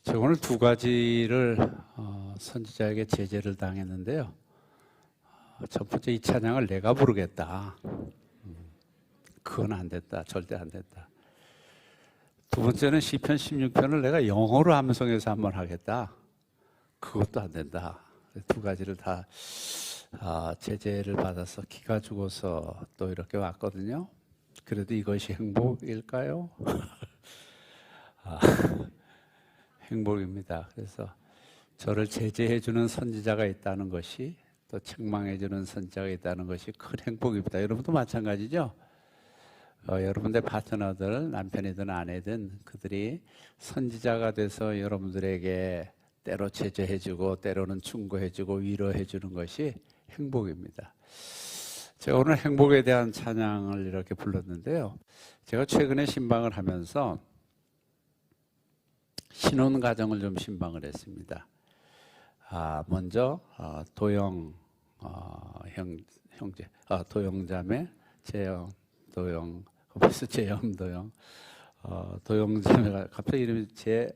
제가 오늘 두 가지를 선지자에게 제재를 당했는데요. 첫 번째, 이 찬양을 내가 부르겠다. 그건 안 됐다. 절대 안 됐다. 두 번째는 시편 16편을 내가 영어로 함성해서 한번 하겠다. 그것도 안 된다. 두 가지를 다 제재를 받아서 기가 죽어서 또 이렇게 왔거든요. 그래도 이것이 행복일까요? 행복입니다. 그래서 저를 제재해주는 선지자가 있다는 것이, 또 책망해주는 선지자가 있다는 것이 큰 행복입니다. 여러분도 마찬가지죠? 여러분의 파트너들, 남편이든 아내든 그들이 선지자가 돼서 여러분들에게 때로 제재해주고 때로는 충고해주고 위로해주는 것이 행복입니다. 제가 오늘 행복에 대한 찬양을 이렇게 불렀는데요. 제가 최근에 신방을 하면서 신혼 가정을 좀 신방을 했습니다. 먼저 도영 형제, 도영자매, 재영, 도영, 벌써 재영, 도영, 도영자매가 갑자기 이름이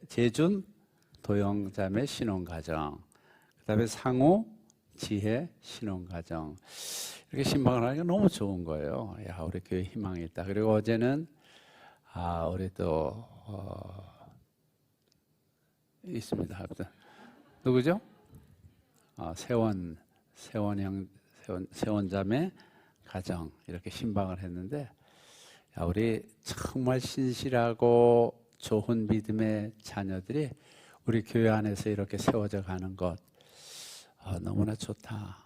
재준, 도영자매 신혼 가정. 그다음에 상우, 지혜 신혼 가정. 이렇게 신방을 하니까 너무 좋은 거예요. 야, 우리 교회 희망이 있다. 그리고 어제는 우리 또 있습니다. 누구죠? 세원자매 가정 이렇게 신방을 했는데, 야, 우리 정말 신실하고 좋은 믿음의 자녀들이 우리 교회 안에서 이렇게 세워져 가는 것 너무나 좋다.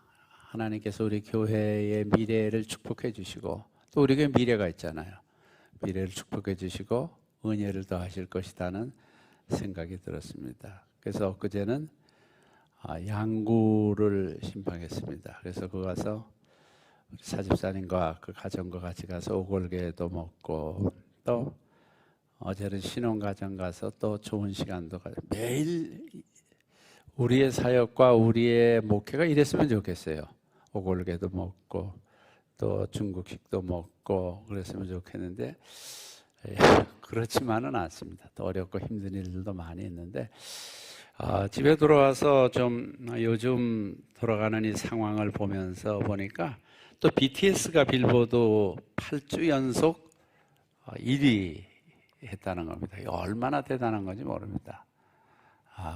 하나님께서 우리 교회의 미래를 축복해 주시고, 또 우리 교회 미래가 있잖아요. 미래를 축복해 주시고 은혜를 더하실 것이라는 생각이 들었습니다. 그래서 엊그제는 양구를 신방했습니다. 그래서 그 가서 사집사님과 그 가정과 같이 가서 오골계도 먹고, 또 어제는 신혼가정 가서 또 좋은 시간도 가서, 매일 우리의 사역과 우리의 목회가 이랬으면 좋겠어요. 오골계도 먹고 또 중국식도 먹고 그랬으면 좋겠는데 그렇지만은 않습니다. 또 어렵고 힘든 일들도 많이 있는데, 집에 돌아와서 좀 요즘 돌아가는 이 상황을 보면서 보니까 또 BTS가 빌보드 8주 연속 1위 했다는 겁니다. 이거 얼마나 대단한 건지 모릅니다.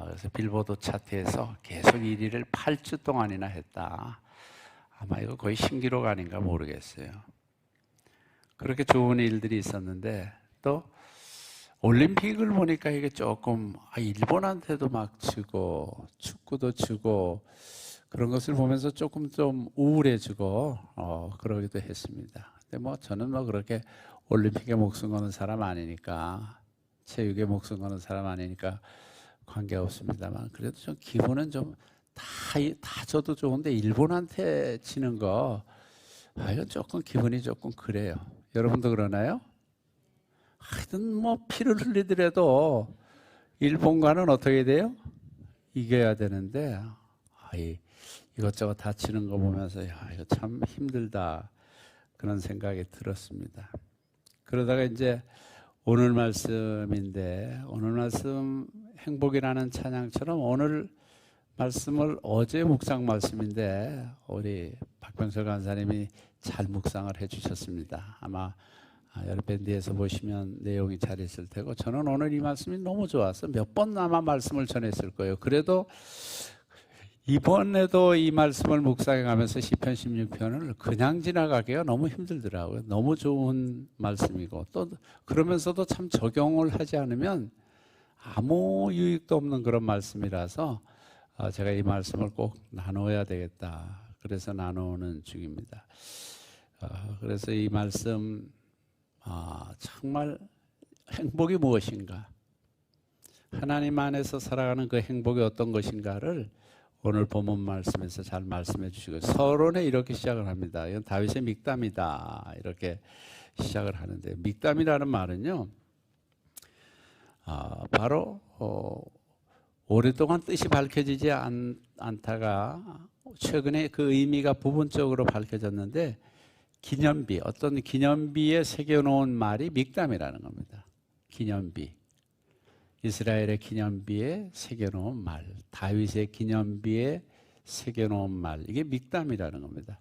그래서 빌보드 차트에서 계속 1위를 8주 동안이나 했다. 아마 이거 거의 신기록 아닌가 모르겠어요. 그렇게 좋은 일들이 있었는데, 또 올림픽을 보니까 이게 조금 일본한테도 막 지고 축구도 지고 그런 것을 보면서 조금 좀 우울해지고 그러기도 했습니다. 근데 뭐 저는 뭐 그렇게 올림픽에 목숨 거는 사람 아니니까, 체육에 목숨 거는 사람 아니니까 관계없습니다만, 그래도 좀 기분은 좀 다 져도 좋은데 일본한테 치는 거 이건 조금 기분이 조금 그래요. 여러분도 그러나요? 하여튼 뭐 피를 흘리더라도 일본과는 어떻게 돼요? 이겨야 되는데 이것저것 다치는 거 보면서 이거 참 힘들다 그런 생각이 들었습니다. 그러다가 이제 오늘 말씀인데, 오늘 말씀 행복이라는 찬양처럼 오늘 말씀을 어제 묵상 말씀인데 우리 박병철 간사님이 잘 묵상을 해주셨습니다. 아마 여러 밴드에서 보시면 내용이 잘 있을 테고, 저는 오늘 이 말씀이 너무 좋아서 몇 번 아마 말씀을 전했을 거예요. 그래도 이번에도 이 말씀을 묵상해 가면서 시편 16편을 그냥 지나가기가 너무 힘들더라고요. 너무 좋은 말씀이고, 또 그러면서도 참 적용을 하지 않으면 아무 유익도 없는 그런 말씀이라서 제가 이 말씀을 꼭 나눠야 되겠다. 그래서 나누는 중입니다. 그래서 이 말씀 정말 행복이 무엇인가, 하나님 안에서 살아가는 그 행복이 어떤 것인가를 오늘 본문 말씀에서 잘 말씀해 주시고, 서론에 이렇게 시작을 합니다. 이건 다윗의 믹담이다 이렇게 시작을 하는데, 믹담이라는 말은요 바로 오랫동안 뜻이 밝혀지지 않다가 최근에 그 의미가 부분적으로 밝혀졌는데, 기념비, 어떤 기념비에 새겨놓은 말이 믹담이라는 겁니다. 기념비. 이스라엘의 기념비에 새겨놓은 말, 다윗의 기념비에 새겨놓은 말, 이게 믹담이라는 겁니다.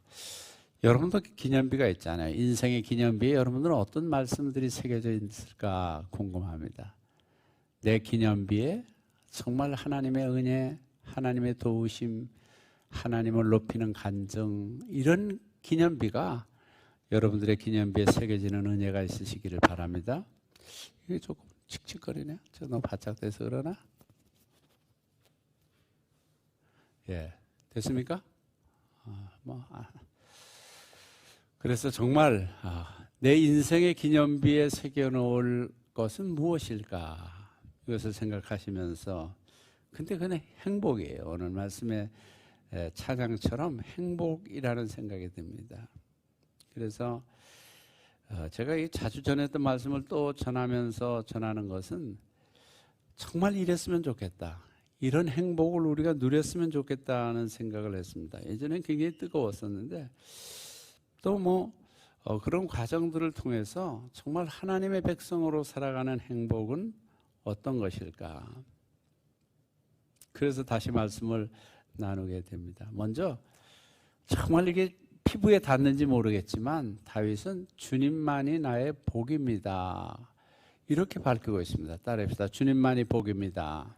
여러분도 기념비가 있잖아요. 인생의 기념비에 여러분들은 어떤 말씀들이 새겨져 있을까 궁금합니다. 내 기념비에 정말 하나님의 은혜, 하나님의 도우심, 하나님을 높이는 간증, 이런 기념비가 여러분들의 기념비에 새겨지는 은혜가 있으시기를 바랍니다. 이게 조금 칙칙거리네요. 저 너무 바짝 돼서 그러나? 예, 됐습니까? 그래서 정말 내 인생의 기념비에 새겨놓을 것은 무엇일까? 이것을 생각하시면서, 근데 그건 행복이에요. 오늘 말씀의 찬양처럼 행복이라는 생각이 듭니다. 그래서 제가 자주 전했던 말씀을 또 전하면서 전하는 것은 정말 이랬으면 좋겠다. 이런 행복을 우리가 누렸으면 좋겠다는 생각을 했습니다. 예전엔 굉장히 뜨거웠었는데 또 그런 과정들을 통해서 정말 하나님의 백성으로 살아가는 행복은 어떤 것일까? 그래서 다시 말씀을 나누게 됩니다. 먼저 정말 이게 피부에 닿는지 모르겠지만 다윗은 주님만이 나의 복입니다. 이렇게 밝히고 있습니다. 따라합시다. 주님만이 복입니다.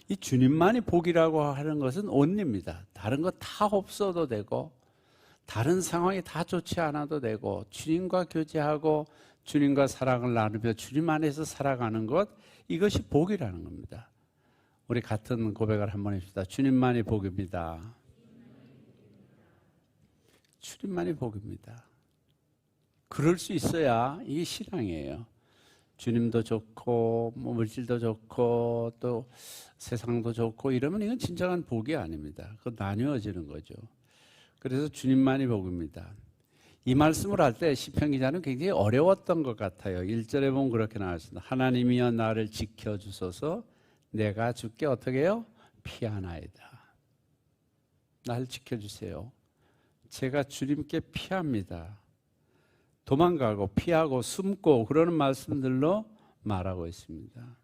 이 주님만이 복이라고 하는 것은 온리입니다. 다른 거 다 없어도 되고 다른 상황이 다 좋지 않아도 되고 주님과 교제하고 주님과 사랑을 나누며 주님 안에서 살아가는 것, 이것이 복이라는 겁니다. 우리 같은 고백을 한번 해봅시다. 주님만이 복입니다. 주님만이 복입니다. 그럴 수 있어야 이게 신앙이에요. 주님도 좋고 물질도 좋고 또 세상도 좋고 이러면 이건 진정한 복이 아닙니다. 그건 나뉘어지는 거죠. 그래서 주님만이 복입니다. 이 말씀을 할 때 시편 기자는 굉장히 어려웠던 것 같아요. 1절에 보면 그렇게 나왔습니다. 하나님이여 나를 지켜주소서, 내가 주께 어떻게 해요? 피하나이다. 나를 지켜주세요. 제가 주님께 피합니다. 도망가고 피하고 숨고 그러는 말씀들로 말하고 있습니다.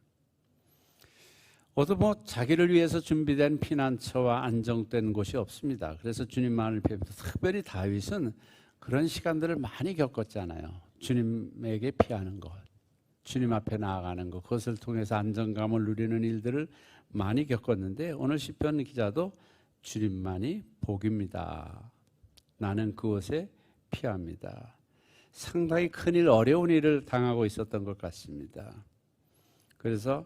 어도 자기를 위해서 준비된 피난처와 안정된 곳이 없습니다. 그래서 주님만을 피합니다. 특별히 다윗은 그런 시간들을 많이 겪었잖아요. 주님에게 피하는 것, 주님 앞에 나아가는 것, 그것을 통해서 안정감을 누리는 일들을 많이 겪었는데 오늘 시편 기자도 주님만이 복입니다. 나는 그곳에 피합니다. 상당히 큰일, 어려운 일을 당하고 있었던 것 같습니다. 그래서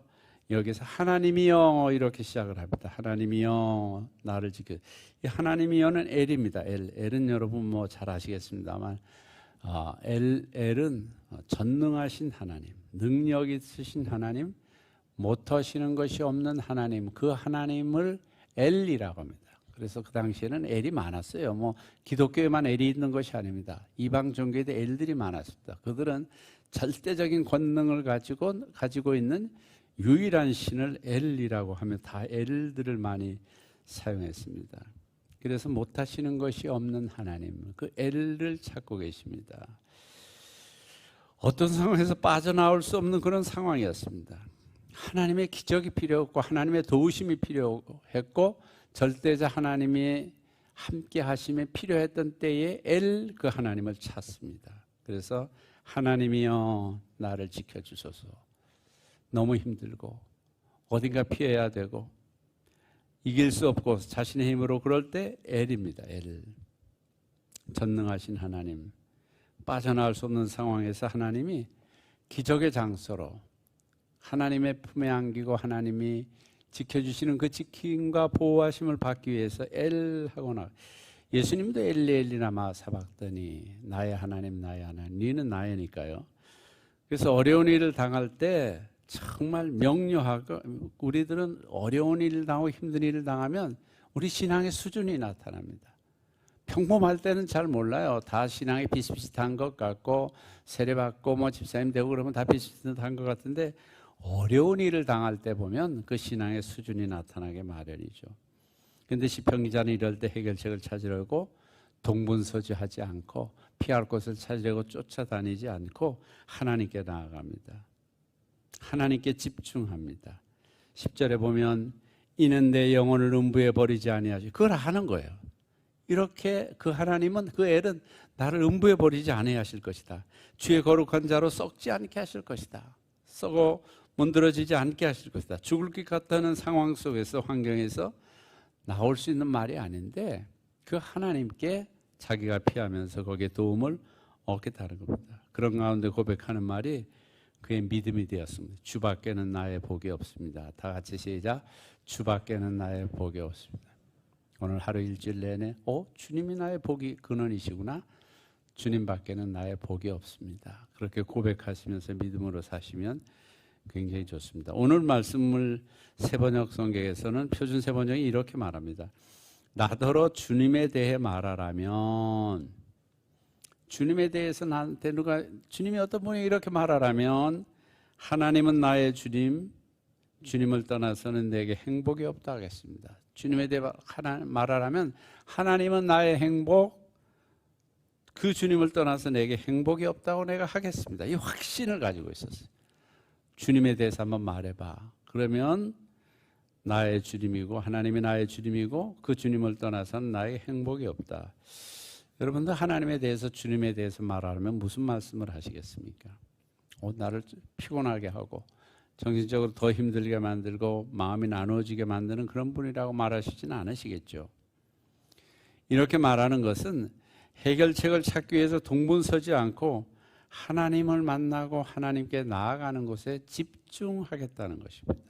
여기서 하나님이여 이렇게 시작을 합니다. 하나님이여 나를 지켜. 이 하나님이여는 엘입니다. 엘은 여러분 잘 아시겠습니다만 엘은 전능하신 하나님, 능력 있으신 하나님, 못하시는 것이 없는 하나님, 그 하나님을 엘이라고 합니다. 그래서 그 당시에는 엘이 많았어요. 기독교에만 엘이 있는 것이 아닙니다. 이방 종교에도 엘들이 많았습니다. 그들은 절대적인 권능을 가지고 있는 유일한 신을 엘이라고 하며 다 엘들을 많이 사용했습니다. 그래서 못하시는 것이 없는 하나님, 그 엘을 찾고 계십니다. 어떤 상황에서 빠져나올 수 없는 그런 상황이었습니다. 하나님의 기적이 필요했고 하나님의 도우심이 필요했고 절대자 하나님이 함께 하심이 필요했던 때에 엘, 그 하나님을 찾습니다. 그래서 하나님이여 나를 지켜주소서. 너무 힘들고 어딘가 피해야 되고 이길 수 없고 자신의 힘으로 그럴 때 엘입니다. 엘, 전능하신 하나님, 빠져나올 수 없는 상황에서 하나님이 기적의 장소로 하나님의 품에 안기고 하나님이 지켜주시는 그 지킴과 보호하심을 받기 위해서 엘 하고 나. 예수님도 엘리엘리나마 사박더니 나의 하나님 나의 하나님, 니는 나의니까요. 그래서 어려운 일을 당할 때 정말 명료하고, 우리들은 어려운 일을 당하고 힘든 일을 당하면 우리 신앙의 수준이 나타납니다. 평범할 때는 잘 몰라요. 다 신앙이 비슷비슷한 것 같고 세례받고 집사님 되고 그러면 다 비슷비슷한 것 같은데 어려운 일을 당할 때 보면 그 신앙의 수준이 나타나게 마련이죠. 그런데 시편 기자는 이럴 때 해결책을 찾으려고 동분서주하지 않고 피할 곳을 찾으려고 쫓아다니지 않고 하나님께 나아갑니다. 하나님께 집중합니다. 10절에 보면 이는 내 영혼을 음부에 버리지 아니하시. 그걸 하는 거예요. 이렇게 그 하나님은 그 엘은 나를 음부에 버리지 아니하실 것이다. 주의 거룩한 자로 썩지 않게 하실 것이다. 썩어 문드러지지 않게 하실 것이다. 죽을 것 같다는 상황 속에서 환경에서 나올 수 있는 말이 아닌데 그 하나님께 자기가 피하면서 거기에 도움을 얻겠다는 겁니다. 그런 가운데 고백하는 말이 그의 믿음이 되었습니다. 주밖에는 나의 복이 없습니다. 다 같이 시작. 주밖에는 나의 복이 없습니다. 오늘 하루 일주일 내내 주님이 나의 복이 근원이시구나. 주님밖에는 나의 복이 없습니다. 그렇게 고백하시면서 믿음으로 사시면 굉장히 좋습니다. 오늘 말씀을 세번역 성경에서는 표준 세번역이 이렇게 말합니다. 나더러 주님에 대해 말하라면, 주님에 대해서 나한테 누가 주님이 어떤 분이 이렇게 말하라면 하나님은 나의 주님, 주님을 떠나서는 내게 행복이 없다 하겠습니다. 주님에 대해 말하라면 하나님은 나의 행복, 그 주님을 떠나서 내게 행복이 없다고 내가 하겠습니다. 이 확신을 가지고 있었어요. 주님에 대해서 한번 말해봐. 그러면 나의 주님이고 하나님이 나의 주님이고 그 주님을 떠나서는 나의 행복이 없다. 여러분들 하나님에 대해서 주님에 대해서 말하면 무슨 말씀을 하시겠습니까? 나를 피곤하게 하고 정신적으로 더 힘들게 만들고 마음이 나누어지게 만드는 그런 분이라고 말하시지는 않으시겠죠. 이렇게 말하는 것은 해결책을 찾기 위해서 동분서지 않고 하나님을 만나고 하나님께 나아가는 곳에 집중하겠다는 것입니다.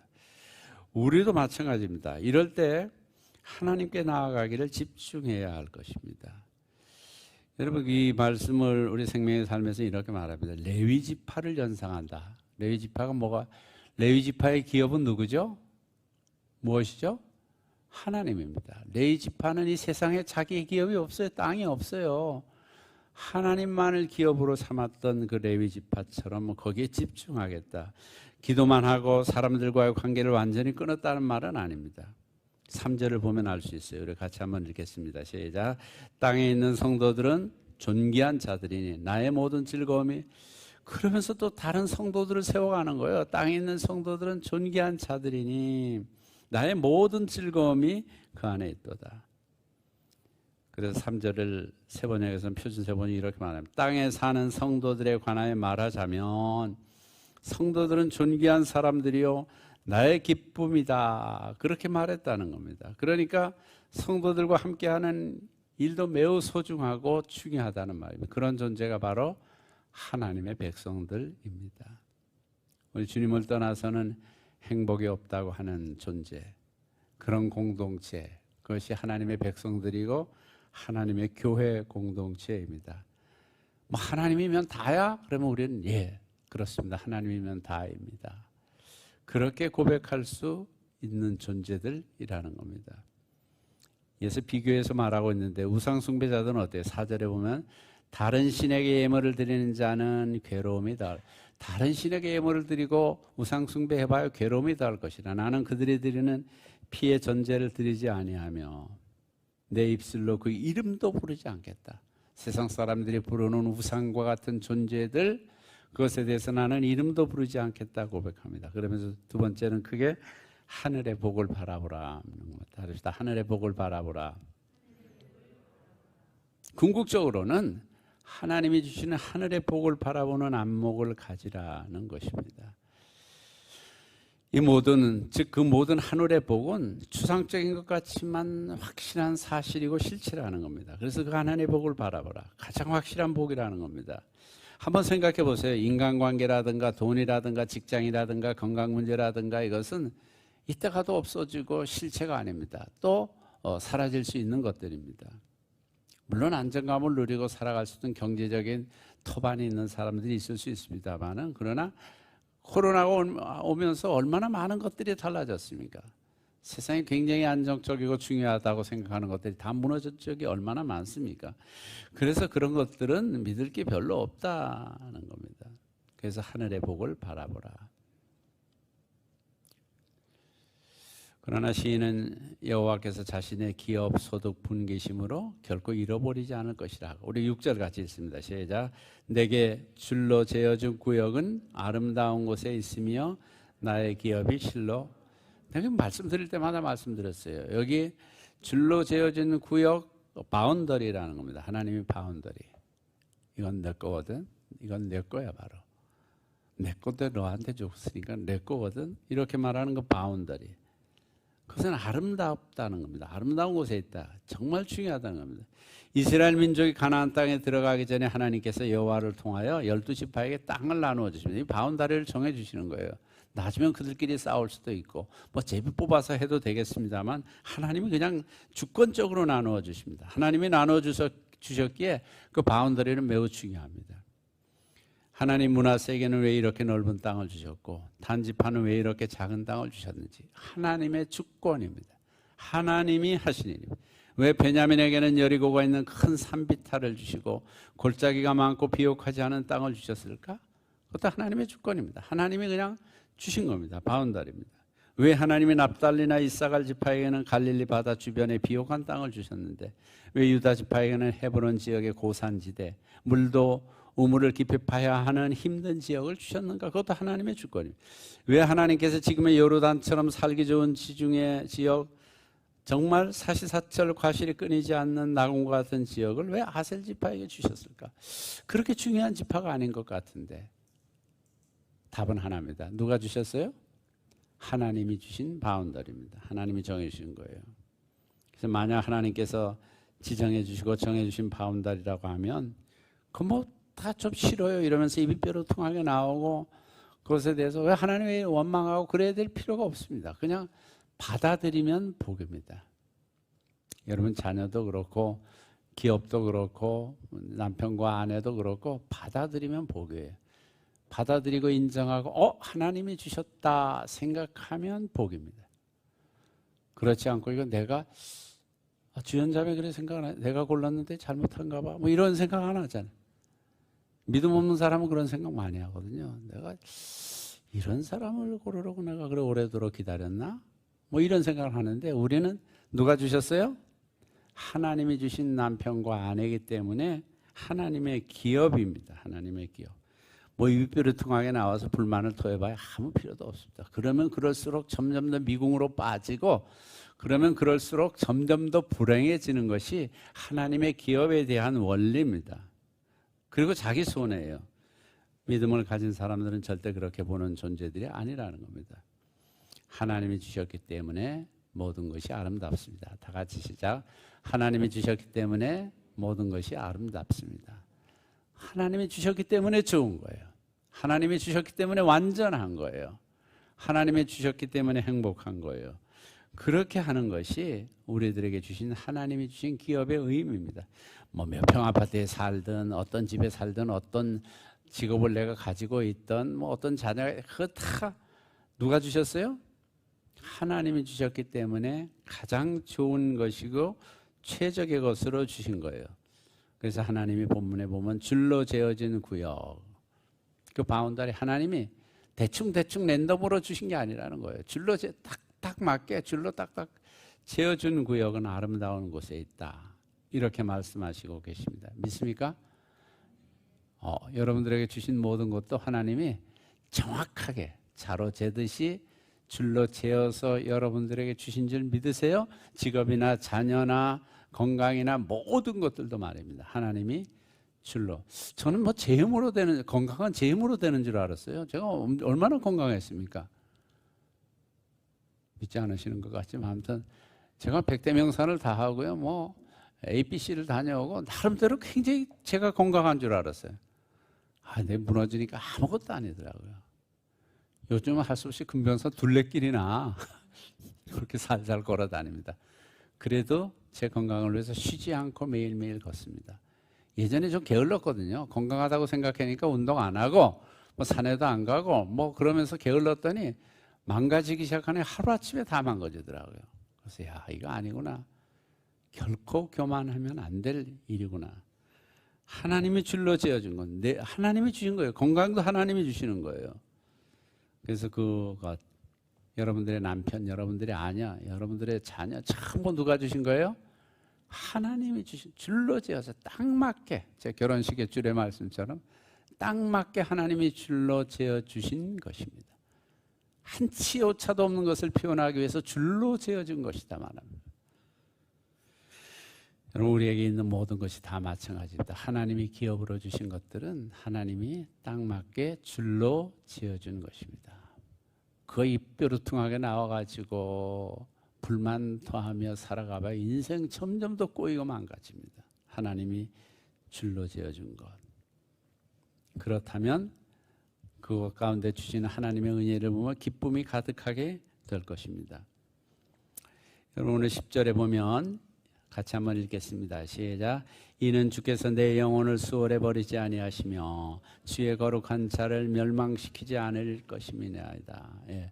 우리도 마찬가지입니다. 이럴 때 하나님께 나아가기를 집중해야 할 것입니다. 여러분 이 말씀을 우리 생명의 삶에서 이렇게 말합니다. 레위 지파를 연상한다. 레위 지파가 뭐가? 레위 지파의 기업은 누구죠? 무엇이죠? 하나님입니다. 레위 지파는 이 세상에 자기의 기업이 없어요. 땅이 없어요. 하나님만을 기업으로 삼았던 그 레위 지파처럼 거기에 집중하겠다. 기도만 하고 사람들과의 관계를 완전히 끊었다는 말은 아닙니다. 3절을 보면 알 수 있어요. 우리 같이 한번 읽겠습니다. 시작. 땅에 있는 성도들은 존귀한 자들이니 나의 모든 즐거움이, 그러면서 또 다른 성도들을 세워가는 거예요. 땅에 있는 성도들은 존귀한 자들이니 나의 모든 즐거움이 그 안에 있도다. 그래서 3절을 세번역에서는 표준 세번역이 이렇게 말합니다. 땅에 사는 성도들에 관하여 말하자면 성도들은 존귀한 사람들이요 나의 기쁨이다. 그렇게 말했다는 겁니다. 그러니까 성도들과 함께하는 일도 매우 소중하고 중요하다는 말입니다. 그런 존재가 바로 하나님의 백성들입니다. 우리 주님을 떠나서는 행복이 없다고 하는 존재, 그런 공동체, 그것이 하나님의 백성들이고 하나님의 교회 공동체입니다. 뭐 하나님이면 다야? 그러면 우리는 그렇습니다. 하나님이면 다입니다. 그렇게 고백할 수 있는 존재들이라는 겁니다. 예수 비교해서 말하고 있는데 우상 숭배자들은 어때요? 4절에 보면 다른 신에게 예물을 드리는 자는 괴로움이 닿을, 다른 신에게 예물을 드리고 우상 숭배해봐야 괴로움이 닿을 것이라. 나는 그들이 드리는 피의 전제를 드리지 아니하며 내 입술로 그 이름도 부르지 않겠다. 세상 사람들이 부르는 우상과 같은 존재들, 그것에 대해서 나는 이름도 부르지 않겠다 고백합니다. 그러면서 두 번째는 크게 하늘의 복을 바라보라. 하늘의 복을 바라보라. 궁극적으로는 하나님이 주시는 하늘의 복을 바라보는 안목을 가지라는 것입니다. 이 모든, 즉 그 모든 하늘의 복은 추상적인 것 같지만 확실한 사실이고 실체라는 겁니다. 그래서 그 하나님의 복을 바라보라. 가장 확실한 복이라는 겁니다. 한번 생각해 보세요. 인간관계라든가 돈이라든가 직장이라든가 건강 문제라든가 이것은 이따가도 없어지고 실체가 아닙니다. 또 사라질 수 있는 것들입니다. 물론 안정감을 누리고 살아갈 수 있는 경제적인 토반이 있는 사람들이 있을 수 있습니다만은, 그러나 코로나가 오면서 얼마나 많은 것들이 달라졌습니까? 세상이 굉장히 안정적이고 중요하다고 생각하는 것들이 다 무너진 적이 얼마나 많습니까? 그래서 그런 것들은 믿을 게 별로 없다는 겁니다. 그래서 하늘의 복을 바라보라. 그러나 시인은 여호와께서 자신의 기업 소득 분기심으로 결코 잃어버리지 않을 것이라. 우리 6절 같이 읽습니다. 시작. 내게 줄로 재어준 구역은 아름다운 곳에 있으며 나의 기업이 실로. 내가 말씀드릴 때마다 말씀드렸어요. 여기 줄로 재어진 구역 바운더리라는 겁니다. 하나님이 바운더리. 이건 내 거거든. 이건 내 거야 바로. 내 것도 너한테 줬으니까 내 거거든. 이렇게 말하는 거 바운더리. 그것은 아름답다는 겁니다. 아름다운 곳에 있다. 정말 중요하다는 겁니다. 이스라엘 민족이 가나안 땅에 들어가기 전에 하나님께서 여호와를 통하여 12지파에게 땅을 나누어 주십니다. 이 바운다리를 정해 주시는 거예요. 낮으면 그들끼리 싸울 수도 있고 뭐 제비 뽑아서 해도 되겠습니다만 하나님이 그냥 주권적으로 나누어 주십니다. 하나님이 나누어 주셨기에 그 바운다리는 매우 중요합니다. 하나님 므낫세에게는 왜 이렇게 넓은 땅을 주셨고 단지파는 왜 이렇게 작은 땅을 주셨는지 하나님의 주권입니다. 하나님이 하신 일입니다. 왜 베냐민에게는 여리고가 있는 큰 산비탈을 주시고 골짜기가 많고 비옥하지 않은 땅을 주셨을까? 그것도 하나님의 주권입니다. 하나님이 그냥 주신 겁니다. 바운다리입니다. 왜 하나님이 납달리나 이사갈 지파에게는 갈릴리 바다 주변에 비옥한 땅을 주셨는데 왜 유다 지파에게는 헤브론 지역의 고산지대 물도 우물을 깊이 파야 하는 힘든 지역을 주셨는가? 그것도 하나님의 주권입니다. 왜 하나님께서 지금의 요르단처럼 살기 좋은 지중해 지역 정말 사시사철 과실이 끊이지 않는 나공과 같은 지역을 왜 아셀 지파에게 주셨을까? 그렇게 중요한 지파가 아닌 것 같은데 답은 하나입니다. 누가 주셨어요? 하나님이 주신 바운더리입니다. 하나님이 정해주신 거예요. 그래서 만약 하나님께서 지정해 주시고 정해 주신 바운더리라고 하면 그 뭐 다 좀 싫어요 이러면서 입이 뾰루통하게 나오고 그것에 대해서 왜 하나님이 원망하고 그래야 될 필요가 없습니다. 그냥 받아들이면 복입니다. 여러분 자녀도 그렇고 기업도 그렇고 남편과 아내도 그렇고 받아들이면 복이에요. 받아들이고 인정하고 하나님이 주셨다 생각하면 복입니다. 그렇지 않고 이거 내가 주연자매 그래 생각하나 내가 골랐는데 잘못한가 봐 뭐 이런 생각 안 하잖아요. 믿음 없는 사람은 그런 생각 많이 하거든요. 내가 이런 사람을 고르려고 내가 그래 오래도록 기다렸나? 뭐 이런 생각을 하는데 우리는 누가 주셨어요? 하나님이 주신 남편과 아내이기 때문에 하나님의 기업입니다. 하나님의 기업. 뭐 입비르퉁하게 나와서 불만을 토해봐야 아무 필요도 없습니다. 그러면 그럴수록 점점 더 미궁으로 빠지고 그러면 그럴수록 점점 더 불행해지는 것이 하나님의 기업에 대한 원리입니다. 그리고 자기 손해예요. 믿음을 가진 사람들은 절대 그렇게 보는 존재들이 아니라는 겁니다. 하나님이 주셨기 때문에 모든 것이 아름답습니다. 다 같이 시작. 하나님이 주셨기 때문에 모든 것이 아름답습니다. 하나님이 주셨기 때문에 좋은 거예요. 하나님이 주셨기 때문에 완전한 거예요. 하나님이 주셨기 때문에 행복한 거예요. 그렇게 하는 것이 우리들에게 주신 하나님이 주신 기업의 의미입니다. 뭐 몇 평 아파트에 살든 어떤 집에 살든 어떤 직업을 내가 가지고 있던 뭐 어떤 자녀가 그거 다 누가 주셨어요? 하나님이 주셨기 때문에 가장 좋은 것이고 최적의 것으로 주신 거예요. 그래서 하나님이 본문에 보면 줄로 재어진 구역 그 바운다리 하나님이 대충 랜덤으로 주신 게 아니라는 거예요. 줄로 딱딱 맞게 줄로 딱딱 재어준 구역은 아름다운 곳에 있다. 이렇게 말씀하시고 계십니다. 믿습니까? 여러분들에게 주신 모든 것도 하나님이 정확하게 자로 재듯이 줄로 재어서 여러분들에게 주신 줄 믿으세요? 직업이나 자녀나 건강이나 모든 것들도 말입니다. 하나님이 줄로. 저는 뭐 제 힘으로 되는 건강은 제 힘으로 되는 줄 알았어요. 제가 얼마나 건강했습니까? 믿지 않으시는 것 같지만 아무튼 제가 100대 명산을 다 하고요. 뭐 ABC를 다녀오고 나름대로 굉장히 제가 건강한 줄 알았어요. 내 무너지니까 아무것도 아니더라고요. 요즘은 할 수 없이 금변산 둘레길이나 그렇게 살살 걸어 다닙니다. 그래도 제 건강을 위해서 쉬지 않고 매일매일 걷습니다. 예전에 좀 게을렀거든요. 건강하다고 생각하니까 운동 안 하고 뭐 산에도 안 가고 뭐 그러면서 게을렀더니 망가지기 시작하니 하루아침에 다 망가지더라고요. 그래서 이거 아니구나. 결코 교만하면 안 될 일이구나. 하나님이 줄로 지어준 건 하나님이 주신 거예요. 건강도 하나님이 주시는 거예요. 그래서 그것 여러분들의 남편, 여러분들의 아내, 여러분들의 자녀 전부 누가 주신 거예요? 하나님이 주신, 줄로 지어서 딱 맞게, 제 결혼식의 줄의 말씀처럼 딱 맞게 하나님이 줄로 지어 주신 것입니다. 한 치 오차도 없는 것을 표현하기 위해서 줄로 지어준 것이다 말합니다. 여러분, 우리에게 있는 모든 것이 다 마찬가지입니다. 하나님이 기업으로 주신 것들은 하나님이 딱 맞게 줄로 지어준 것입니다. 거의 뾰루퉁하게 나와가지고 불만 토하며 살아가봐 인생 점점 더 꼬이고 망가집니다. 하나님이 줄로 지어준 것. 그렇다면 그것 가운데 주시는 하나님의 은혜를 보면 기쁨이 가득하게 될 것입니다. 여러분, 오늘 10절에 보면 같이 한번 읽겠습니다. 시작. 이는 주께서 내 영혼을 수월해 버리지 아니하시며 주의 거룩한 자를 멸망시키지 않을 것임이니이다. 예.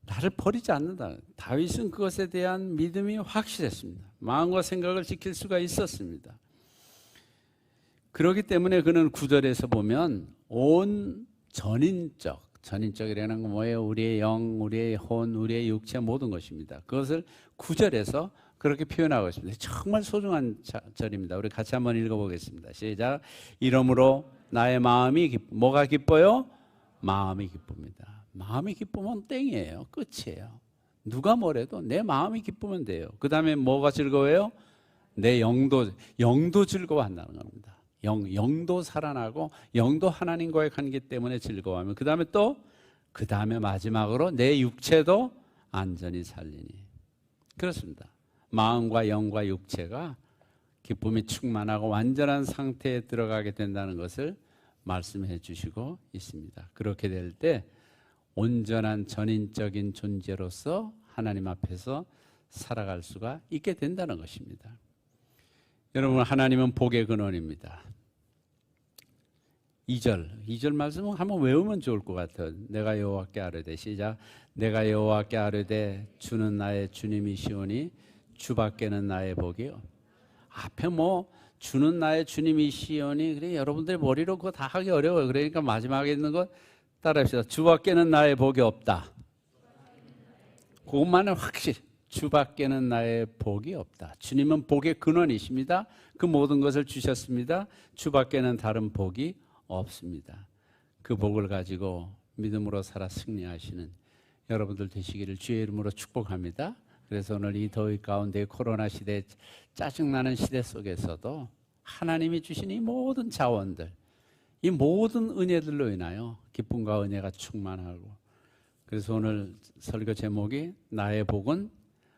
나를 버리지 않는다. 다윗은 그것에 대한 믿음이 확실했습니다. 마음과 생각을 지킬 수가 있었습니다. 그렇기 때문에 그는 9절에서 보면 온 전인적이라는 건 뭐예요? 우리의 영, 우리의 혼, 우리의 육체 모든 것입니다. 그것을 9절에서 그렇게 표현하고 있습니다. 정말 소중한 절입니다. 우리 같이 한번 읽어보겠습니다. 시작. 이러므로 나의 마음이 뭐가 기뻐요? 마음이 기쁩니다. 마음이 기쁘면 땡이에요. 끝이에요. 누가 뭐래도 내 마음이 기쁘면 돼요. 그 다음에 뭐가 즐거워요? 내 영도 즐거워한다는 겁니다. 영도 살아나고 영도 하나님과의 관계 때문에 즐거워하면 그 다음에 마지막으로 내 육체도 안전히 살리니. 그렇습니다. 마음과 영과 육체가 기쁨이 충만하고 완전한 상태에 들어가게 된다는 것을 말씀해 주시고 있습니다. 그렇게 될 때 온전한 전인적인 존재로서 하나님 앞에서 살아갈 수가 있게 된다는 것입니다. 여러분, 하나님은 복의 근원입니다. 2절 말씀은 한번 외우면 좋을 것 같아요. 내가 여호와께 아뢰되, 시작. 내가 여호와께 아뢰되 주는 나의 주님이시오니 주밖에는 나의 복이요. 앞에 주는 나의 주님이시오니, 그래 여러분들의 머리로 그거 다 하기 어려워요. 그러니까 마지막에 있는 거 따라합시다. 주밖에는 나의 복이 없다. 그것만은 확실히 주밖에는 나의 복이 없다. 주님은 복의 근원이십니다. 그 모든 것을 주셨습니다. 주밖에는 다른 복이 없습니다. 그 복을 가지고 믿음으로 살아 승리하시는 여러분들 되시기를 주의 이름으로 축복합니다. 그래서 오늘 이 더위 가운데 코로나 시대, 짜증나는 시대 속에서도 하나님이 주신 이 모든 자원들, 이 모든 은혜들로 인하여 기쁨과 은혜가 충만하고, 그래서 오늘 설교 제목이 나의 복은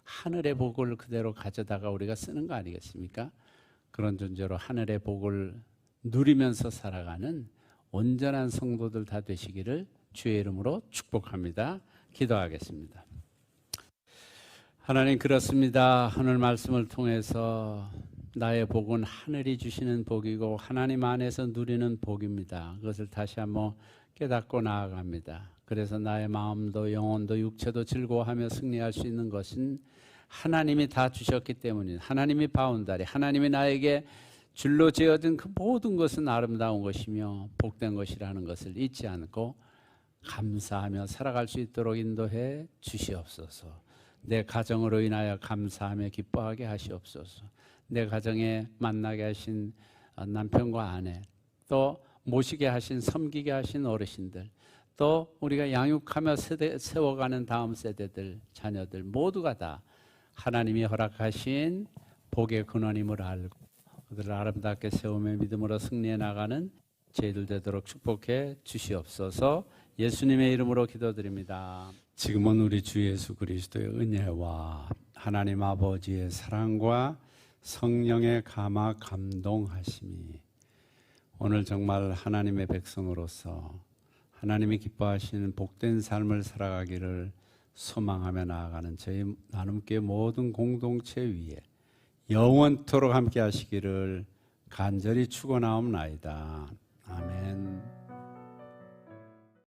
하늘의 복을 그대로 가져다가 우리가 쓰는 거 아니겠습니까? 그런 존재로 하늘의 복을 누리면서 살아가는 온전한 성도들 다 되시기를 주의 이름으로 축복합니다. 기도하겠습니다. 하나님, 그렇습니다. 오늘 말씀을 통해서 나의 복은 하늘이 주시는 복이고 하나님 안에서 누리는 복입니다. 그것을 다시 한번 깨닫고 나아갑니다. 그래서 나의 마음도 영혼도 육체도 즐거워하며 승리할 수 있는 것은 하나님이 다 주셨기 때문입니다. 하나님이 바운다리, 하나님이 나에게 줄로 지어진 그 모든 것은 아름다운 것이며 복된 것이라는 것을 잊지 않고 감사하며 살아갈 수 있도록 인도해 주시옵소서. 내 가정으로 인하여 감사하며 기뻐하게 하시옵소서. 내 가정에 만나게 하신 남편과 아내, 또 모시게 하신, 섬기게 하신 어르신들, 또 우리가 양육하며 세워가는 다음 세대들, 자녀들 모두가 다 하나님이 허락하신 복의 근원임을 알고 그들을 아름답게 세우며 믿음으로 승리해 나가는 저희들 되도록 축복해 주시옵소서. 예수님의 이름으로 기도드립니다. 지금은 우리 주 예수 그리스도의 은혜와 하나님 아버지의 사랑과 성령의 감화 감동하심이 오늘 정말 하나님의 백성으로서 하나님이 기뻐하시는 복된 삶을 살아가기를 소망하며 나아가는 저희 나눔교회 모든 공동체 위에 영원토록 함께 하시기를 간절히 축원하옵나이다. 아멘.